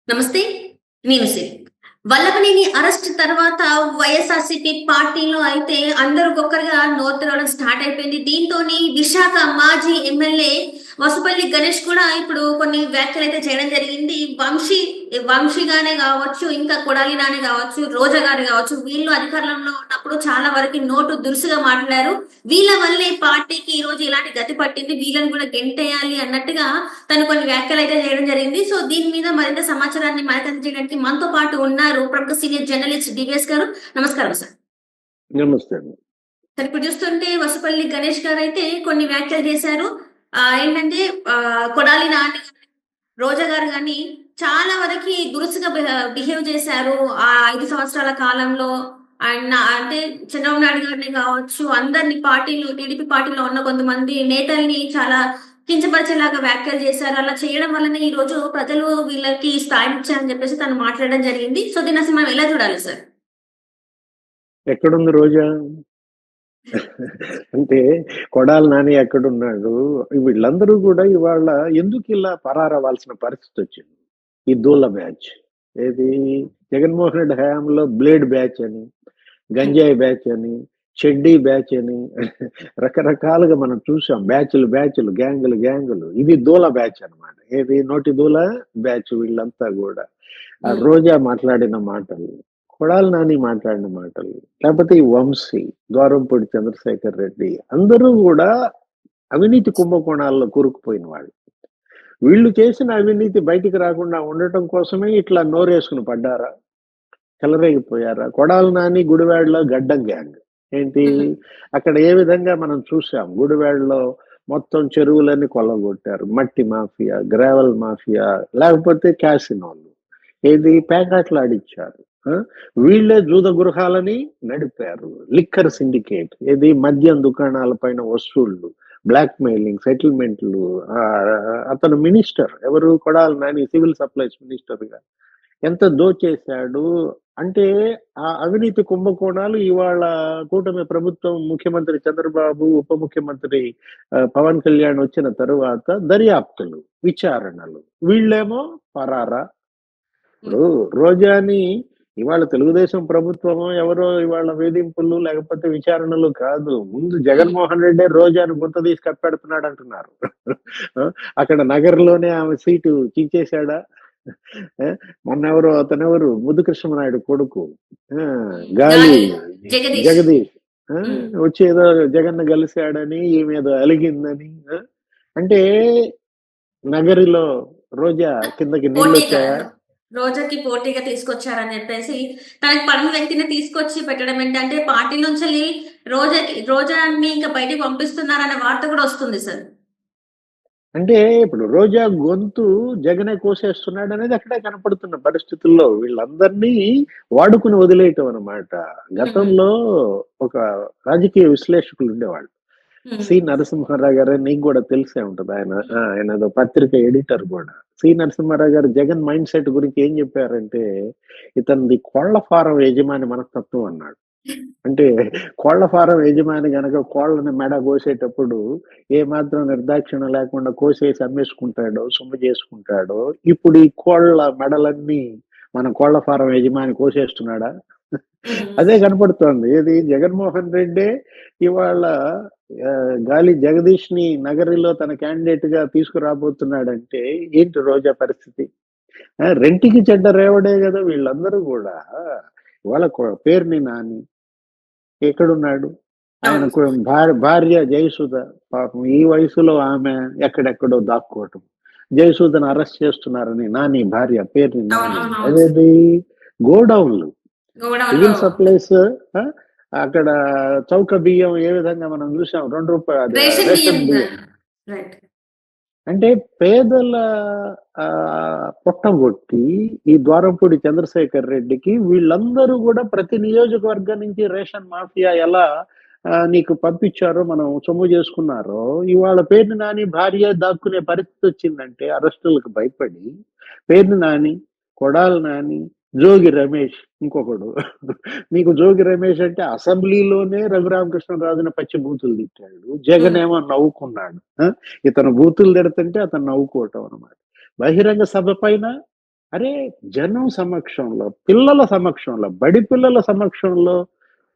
నమస్తే. నేను సిరి. వల్లభనేని అరెస్ట్ తర్వాత వైఎస్ఆర్‌సీపీ పార్టీలో అయితే అందరికొక్కరుగా నోరు తెరవడం స్టార్ట్ అయిపోయింది. దీంతోని విశాఖ మాజీ ఎమ్మెల్యే వసుపల్లి గణేష్ కూడా ఇప్పుడు కొన్ని వ్యాఖ్యలైతే చేయడం జరిగింది. వంశీగానే గావచ్చు, ఇంకా కొడాలి నాని గావచ్చు, రోజా గారు గావచ్చు, వీళ్ళు అధికారంలో ఉన్నప్పుడు చాలా వరకి నోటు దురుసుగా మాట్లాడారు. వీళ్ళ వల్లే పార్టీకి ఈరోజు ఇలాంటి గతి పట్టింది. వీళ్ళని కూడా గెంటేయాలి అన్నట్టుగా తను కొన్ని వ్యాఖ్యలైతే చేయడం జరిగింది. సో, దీని మీద మరింత సమాచారాన్ని మనకు అందజేయడానికి మనతో పాటు ఉన్నారు ప్రముఖ సీనియర్ జర్నలిస్ట్ డివిఎస్ గారు. నమస్కారం సార్. నమస్తే అండి. సార్ ఇప్పుడు చూస్తుంటే వసుపల్లి గణేష్ గారైతే కొన్ని వ్యాఖ్యలు చేశారు. ఏంటంటే కొడాలి నాని, రోజా గారు గాని చాలా వరకి దురుసుగా బిహేవ్ చేశారు. ఆ 5 సంవత్సరాల కాలంలో అంటే చంద్రబాబు నాయుడు గారిని కావచ్చు, అందరిని టీడీపీ పార్టీలో ఉన్న కొంతమంది నేతల్ని చాలా కించపరిచేలాగా వ్యాఖ్యలు చేశారు. అలా చేయడం వల్లనే ఈరోజు ప్రజలు వీళ్ళకి స్థాయినిచ్చారని చెప్పేసి తను మాట్లాడడం జరిగింది. సో, దీన్ని అసలు మనం ఎలా చూడాలి సార్? ఎక్కడుంది రోజా? అంటే కొడాలి నాని ఎక్కడున్నాడు? వీళ్ళందరూ కూడా ఇవాళ ఎందుకు ఇలా పరారవ్వాల్సిన పరిస్థితి వచ్చింది? ఈ దూల బ్యాచ్. ఏది జగన్మోహన్ రెడ్డి హయాంలో బ్లేడ్ బ్యాచ్ అని, గంజాయి బ్యాచ్ అని, చెడ్డీ బ్యాచ్ అని రకరకాలుగా మనం చూసాం. బ్యాచ్లు, గ్యాంగులు. ఇది దూల బ్యాచ్ అన్నమాట. ఏది నోటి దూల బ్యాచ్ వీళ్ళంతా కూడా. ఆ రోజా మాట్లాడిన మాటలు, కొడాలి నాని మాట్లాడిన మాటలు, లేకపోతే ఈ వంశీ, ద్వారంపూడి చంద్రశేఖర్ రెడ్డి అందరూ కూడా అవినీతి కుంభకోణాల్లో కూరుకుపోయిన వాళ్ళు. వీళ్ళు చేసిన అవినీతి బయటికి రాకుండా ఉండటం కోసమే ఇట్లా నోరేసుకుని పడ్డారా? చెలరేగిపోయారా? కొడాలి నాని గుడివాడలో గడ్డం గ్యాంగ్. ఏంటి అక్కడ ఏ విధంగా మనం చూసాం. గుడివాడలో మొత్తం చెరువులన్నీ కొల్లగొట్టారు. మట్టి మాఫియా, గ్రావెల్ మాఫియా, లేకపోతే క్యాసినోలు, ఏది పేకాట్లు ఆడిచ్చారు. వీళ్ళే జూద గృహాలని నడిపారు. లిక్కర్ సిండికేట్, ఏది మద్యం దుకాణాల పైన వసూళ్లు, బ్లాక్ మెయిలింగ్, సెటిల్మెంట్లు. అతను మినిస్టర్, ఎవరు? Kodali Nani civil supplies minister గా ఎంత దోచేశాడు అంటే ఆ అవినీతి కుంభకోణాలు ఇవాళ కూటమి ప్రభుత్వం, ముఖ్యమంత్రి చంద్రబాబు, ఉప ముఖ్యమంత్రి పవన్ కళ్యాణ్ వచ్చిన తరువాత దర్యాప్తులు, విచారణలు, వీళ్ళేమో పరారా. ఇప్పుడు రోజాని ఇవాళ తెలుగుదేశం ప్రభుత్వము ఎవరో ఇవాళ వేధింపులు లేకపోతే విచారణలు కాదు. ముందు జగన్మోహన్ రెడ్డి రోజాను గుంత తీసి కప్పెడుతున్నాడు అంటున్నారు. అక్కడ నగర్లోనే ఆమె సీటు చీచేశాడా? మొన్నెవరు అతనెవరు? ముద్దుకృష్ణనాయుడు కొడుకు గాలి జగదీష్ వచ్చి ఏదో జగన్ కలిశాడని, ఈమె ఏదో అలిగిందని. అంటే నగరిలో రోజా కిందకి నీళ్ళు వచ్చాయా? రోజాకి పోటీగా తీసుకొచ్చారని చెప్పేసి తనకి పడిన వ్యక్తిని తీసుకొచ్చి పెట్టడం ఏంటంటే పార్టీ నుంచి రోజాని ఇంకా బయటకు పంపిస్తున్నారనే వార్త కూడా వస్తుంది సార్. అంటే ఇప్పుడు రోజా గొంతు జగనే కోసేస్తున్నాడు అనేది అక్కడే కనపడుతున్న పరిస్థితుల్లో వీళ్ళందరినీ వాడుకుని వదిలేయటం అనమాట. గతంలో ఒక రాజకీయ విశ్లేషకులు ఉండేవాళ్ళు, సి నరసింహారావు గారు. నీకు కూడా తెలిసే ఉంటది. ఆయన ఏదో పత్రిక ఎడిటర్ కూడా. సి నరసింహారావు గారు జగన్ మైండ్ సెట్ గురించి ఏం చెప్పారంటే, ఇతనిది కోళ్ల ఫారం యజమాని మనస్తత్వం అన్నాడు. అంటే కోళ్ల ఫారం యజమాని గనక కోళ్లను మెడ కోసేటప్పుడు ఏ మాత్రం నిర్దాక్షిణ్యం లేకుండా కోసేసి అమ్మేసుకుంటాడో, సొమ్ము చేసుకుంటాడో, ఇప్పుడు ఈ కోళ్ల మెడలన్నీ మన కోళ్ల ఫారం యజమాని కోసేస్తున్నాడా? అదే కనపడుతోంది. ఏది జగన్మోహన్ రెడ్డి ఇవాళ గాలి జగదీష్ ని నగరిలో తన క్యాండిడేట్ గా తీసుకురాబోతున్నాడంటే ఏంటి రోజా పరిస్థితి? రెంటికి చెడ్డ రేవడే కదా వీళ్ళందరూ కూడా. ఇవాళ పేరుని నాని ఎక్కడున్నాడు? ఆయనకు భార్య జయసుధ, పాపం ఈ వయసులో ఆమె ఎక్కడెక్కడో దాక్కోవటం. జయసుధను అరెస్ట్ చేస్తున్నారని నాని భార్య పేరుని నాని. అదేది గోడౌన్లు, సివిల్ సప్లైస్, అక్కడ చౌక బియ్యం ఏ విధంగా మనం చూసాం. 2 రూపాయలు రేషన్ బియ్యం. అంటే పేదల పొట్టగొట్టి ఈ ద్వారంపూడి చంద్రశేఖర్ రెడ్డికి వీళ్ళందరూ కూడా ప్రతి నియోజకవర్గం నుంచి రేషన్ మాఫియా ఎలా నీకు పంపించారో, మనం సొమ్ము చేసుకున్నారో, ఇవాళ పేరుని నాని భార్య దాక్కునే పరిస్థితి వచ్చిందంటే అరెస్టులకు భయపడి పేరుని నాని, కొడాలి నాని, జోగి రమేష్ ఇంకొకడు. నీకు జోగి రమేష్ అంటే అసెంబ్లీలోనే రఘురామకృష్ణరాజుని పచ్చి బూతులు తిట్టాడు. జగన్ ఏమో నవ్వుకున్నాడు. ఇతను బూతులు తిడుతుంటే అతను నవ్వుకోవటం అనమాట. బహిరంగ సభ పైన అరే జనం సమక్షంలో, పిల్లల సమక్షంలో, బడి పిల్లల సమక్షంలో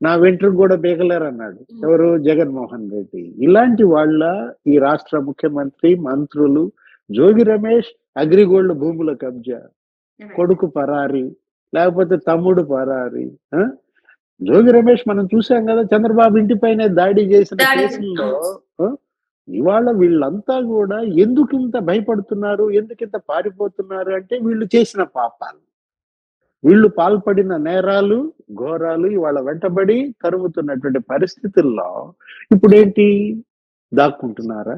నా వెంట్రుక కూడా పీకలేరన్నాడు. ఎవరు? జగన్మోహన్ రెడ్డి. ఇలాంటి వాళ్ళ ఈ రాష్ట్ర ముఖ్యమంత్రి, మంత్రులు, జోగి రమేష్ అగ్రిగోల్డ్ భూముల కబ్జా, కొడుకు పరారి, లేకపోతే తమ్ముడు పరారి. జోగి రమేష్ మనం చూసాం కదా, చంద్రబాబు ఇంటిపైనే దాడి చేసిన కేసుల్లో. ఇవాళ వీళ్ళంతా కూడా ఎందుకింత భయపడుతున్నారు, ఎందుకింత పారిపోతున్నారు అంటే వీళ్ళు చేసిన పాపాలు, వీళ్ళు పాల్పడిన నేరాలు, ఘోరాలు ఇవాళ వెంటబడి తరుముతున్నటువంటి పరిస్థితుల్లో ఇప్పుడేంటి, దాక్కుంటున్నారా?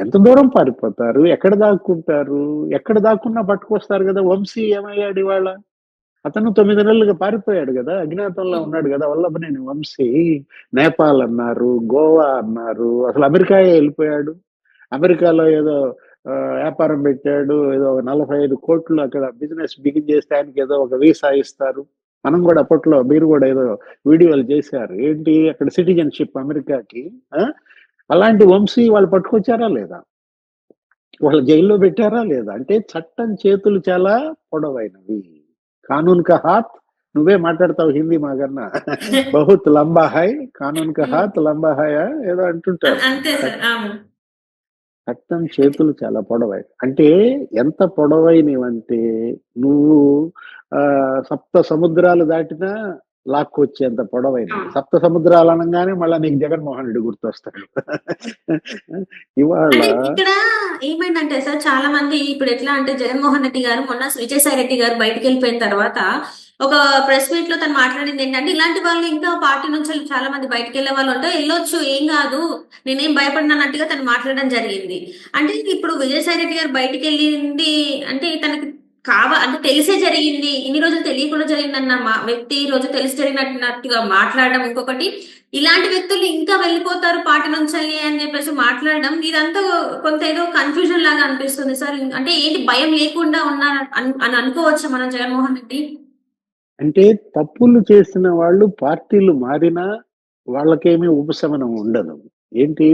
ఎంత దూరం పారిపోతారు? ఎక్కడ దాక్కుంటారు? ఎక్కడ దాక్కున్నా పట్టుకొస్తారు కదా. వంశీ ఏమయ్యాడు ఇవాళ? అతను 9 నెలలుగా పారిపోయాడు కదా, అజ్ఞాతంలో ఉన్నాడు కదా వల్లభనేని వంశీ. నేపాల్ అన్నారు, గోవా అన్నారు, అసలు అమెరికాయే వెళ్ళిపోయాడు. అమెరికాలో ఏదో వ్యాపారం పెట్టాడు, ఏదో 45 కోట్లు అక్కడ బిజినెస్ బిగిన్ చేస్తే ఆయనకి ఏదో ఒక వీసా ఇస్తారు. మనం కూడా అప్పట్లో మీరు కూడా ఏదో వీడియోలు చేశారు, ఏంటి అక్కడ సిటిజన్షిప్ అమెరికాకి. అలాంటి వంశీ వాళ్ళు పట్టుకొచ్చారా లేదా? వాళ్ళ జైల్లో పెట్టారా లేదా? అంటే చట్టం చేతులు చాలా పొడవైనవి. కానూన్ కా హాత్, నువ్వే మాట్లాడతావు హిందీ మాకన్నా, బహుత్ లంబా హై, కానూన్ కా హాత్ లంబా హై ఏదో అంటుంటారు. చట్టం చేతులు చాలా పొడవై, అంటే ఎంత పొడవైనవంటే నువ్వు సప్త సముద్రాలు దాటినా లాక్కొచ్చేంత పొడవైనవి. సప్త సముద్రాలు అనగానే మళ్ళా నీకు జగన్మోహన్ రెడ్డి గుర్తొస్తాడు. ఇవాళ ఇక్కడ ఏమైందంటే సార్, చాలా మంది ఇప్పుడు ఎట్లా అంటే జగన్మోహన్ రెడ్డి గారు మొన్న విజయసాయి రెడ్డి గారు బయటకు వెళ్ళిపోయిన తర్వాత ఒక ప్రెస్ మీట్ లో తను మాట్లాడింది ఏంటంటే, ఇలాంటి వాళ్ళు ఇంకా పార్టీ నుంచి చాలా మంది బయటకు వెళ్ళే వాళ్ళు ఉంటే వెళ్ళొచ్చు, ఏం కాదు, నేనేం భయపడినట్టుగా తను మాట్లాడడం జరిగింది. అంటే ఇప్పుడు విజయసాయి రెడ్డి గారు బయటకు వెళ్ళింది అంటే తనకి అంటే తెలిసే జరిగింది, ఇన్ని రోజులు తెలియకుండా జరిగిందన్న వ్యక్తి ఈ రోజు తెలిసి జరిగినట్టుగా మాట్లాడడం. ఇంకొకటి, ఇలాంటి వ్యక్తులు ఇంకా వెళ్ళిపోతారు పార్టీ నుంచి అని చెప్పేసి మాట్లాడడం, ఇదంతా కొంత ఏదో కన్ఫ్యూజన్ లాగా అనిపిస్తుంది సార్. అంటే ఏంటి, భయం లేకుండా ఉన్నారు అని అనుకోవచ్చా మనం జగన్మోహన్ రెడ్డి? అంటే తప్పులు చేసిన వాళ్ళు పార్టీలు మారినా వాళ్ళకేమీ ఉపశమనం ఉండదు. ఏంటి,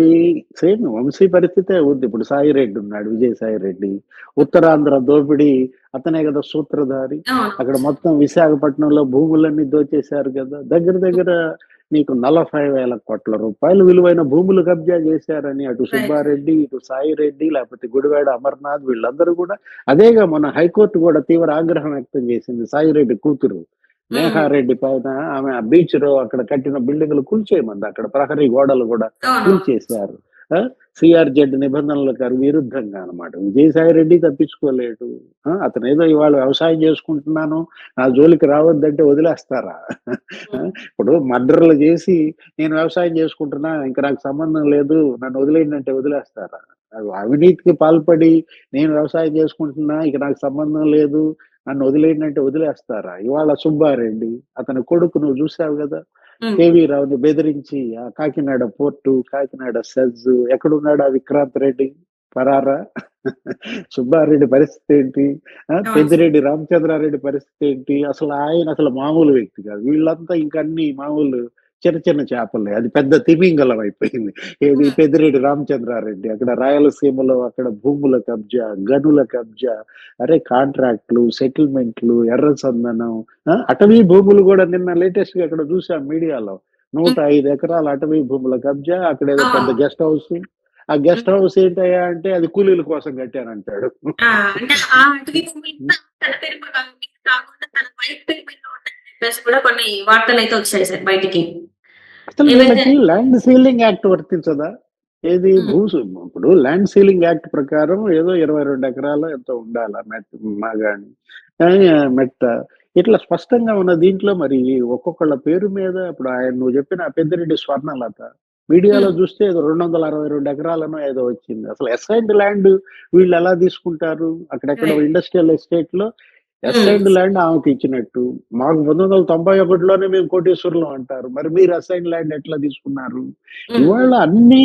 సేమ్ వంశీ పరిస్థితే ఉంది. ఇప్పుడు సాయి రెడ్డి ఉన్నాడు, విజయసాయి రెడ్డి, ఉత్తరాంధ్ర దోపిడీ అతనే కదా సూత్రధారి. అక్కడ మొత్తం విశాఖపట్నంలో భూములన్నీ దోచేశారు కదా, దగ్గర దగ్గర నీకు 40,000 కోట్ల రూపాయలు విలువైన భూములు కబ్జా చేశారని అటు సుబ్బారెడ్డి, ఇటు సాయి రెడ్డి, లేకపోతే గుడివాడ అమర్నాథ్, వీళ్ళందరూ కూడా అదేగా మొన్న హైకోర్టు కూడా తీవ్ర ఆగ్రహం వ్యక్తం చేసింది. సాయి రెడ్డి కూతురు నేహారెడ్డి పైన ఆమె బీచ్ లో అక్కడ కట్టిన బిల్డింగ్లు కూల్చేయమంది, అక్కడ ప్రహరీ గోడలు కూడా కూల్చేశారు. సిఆర్జెడ్ నిబంధనలకు విరుద్ధంగా అనమాట. విజయసాయి రెడ్డి తప్పించుకోలేడు. అతను ఏదో ఇవాళ వ్యవసాయం చేసుకుంటున్నాను నా జోలికి రావద్దంటే వదిలేస్తారా? ఇప్పుడు మర్డర్లు చేసి నేను వ్యవసాయం చేసుకుంటున్నా ఇంకా నాకు సంబంధం లేదు నన్ను వదిలేయండి వదిలేస్తారా? అవినీతికి పాల్పడి నేను వ్యవసాయం చేసుకుంటున్నా ఇక నాకు సంబంధం లేదు నన్ను వదిలేయండి వదిలేస్తారా? ఇవాళ సుబ్బారెడ్డి అతని కొడుకు నువ్వు చూసావు కదా, కేవీ రావుని బెదిరించి ఆ కాకినాడ పోర్టు, కాకినాడ సెజ్, ఎక్కడున్నాడు ఆ విక్రాంత్ రెడ్డి పరారా? సుబ్బారెడ్డి పరిస్థితి ఏంటి? పెద్దిరెడ్డి రామచంద్రారెడ్డి పరిస్థితి ఏంటి? అసలు ఆయన అసలు మామూలు వ్యక్తి కాదు. వీళ్ళంతా ఇంకా అన్ని మామూలు చిన్న చిన్న చేపలే, అది పెద్ద తిమింగలం అయిపోయింది. ఏది పెద్దిరెడ్డి రామచంద్రారెడ్డి అక్కడ రాయలసీమలో అక్కడ భూముల కబ్జా, గనుల కబ్జా, అరే కాంట్రాక్ట్లు, సెటిల్మెంట్లు, ఎర్ర చందనం, అటవీ భూములు కూడా నిన్న లేటెస్ట్ గా అక్కడ చూసాం మీడియాలో 105 ఎకరాల అటవీ భూముల కబ్జా. అక్కడ ఏదో పెద్ద గెస్ట్ హౌస్, ఆ గెస్ట్ హౌస్ ఏంటయ్యా అంటే అది కూలీల కోసం కట్టానంటాడు. కూడా కొన్ని వార్తలు అయితే వచ్చాయి సార్ బయటికి. అసలు వీళ్ళకి ల్యాండ్ సీలింగ్ యాక్ట్ వర్తించదా? ఏది ఇప్పుడు ల్యాండ్ సీలింగ్ యాక్ట్ ప్రకారం ఏదో 22 ఎకరాలు ఎంతో ఉండాలా మాగాని మెట్ట, ఇట్లా స్పష్టంగా ఉన్న దీంట్లో మరి ఒక్కొక్కళ్ళ పేరు మీద ఇప్పుడు ఆయన నువ్వు చెప్పిన పెద్దిరెడ్డి స్వర్ణలత మీడియాలో చూస్తే ఏదో 262 ఎకరాలను ఏదో వచ్చింది. అసలు అసైన్డ్ ల్యాండ్ వీళ్ళు ఎలా తీసుకుంటారు? అక్కడెక్కడ ఇండస్ట్రియల్ ఎస్టేట్ లో అసైన్డ్ ల్యాండ్ ఆమెకు ఇచ్చినట్టు, మాకు 1991లోనే మేము కోటేశ్వరులు అంటారు, మరి మీరు అసైన్డ్ ల్యాండ్ ఎట్లా తీసుకున్నారు? ఇవాళ అన్ని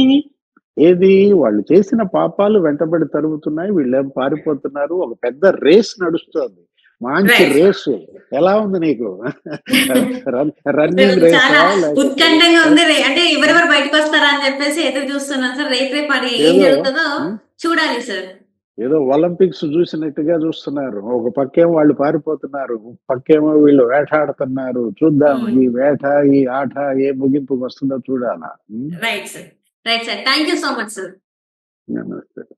ఏది వాళ్ళు చేసిన పాపాలు వెంటబడి తరుగుతున్నాయి, వీళ్ళేం పారిపోతున్నారు. ఒక పెద్ద రేస్ నడుస్తుంది, మంచి రేసు. ఎలా ఉంది నీకు రన్నింగ్ రేస్? ఉత్కంఠంగా ఉంది, అంటే ఎవరెవరు బయటకు వస్తారా అని చెప్పేసి ఎదురు చూస్తున్నాను సార్. రేపు మరి ఏం జరుగుతుందో చూడాలి సార్. ఏదో ఒలింపిక్స్ చూసినట్టుగా చూస్తున్నారు. ఒక పక్కేమో వాళ్ళు పారిపోతున్నారు. ఒక పక్కేమో వీళ్ళు వేటాడుతున్నారు. చూద్దాం ఈ వేట, ఈ ఆట ఏ ముగింపుకి వస్తుందో చూడాలా. Right sir. Right sir. Thank you so much sir. నమస్తే.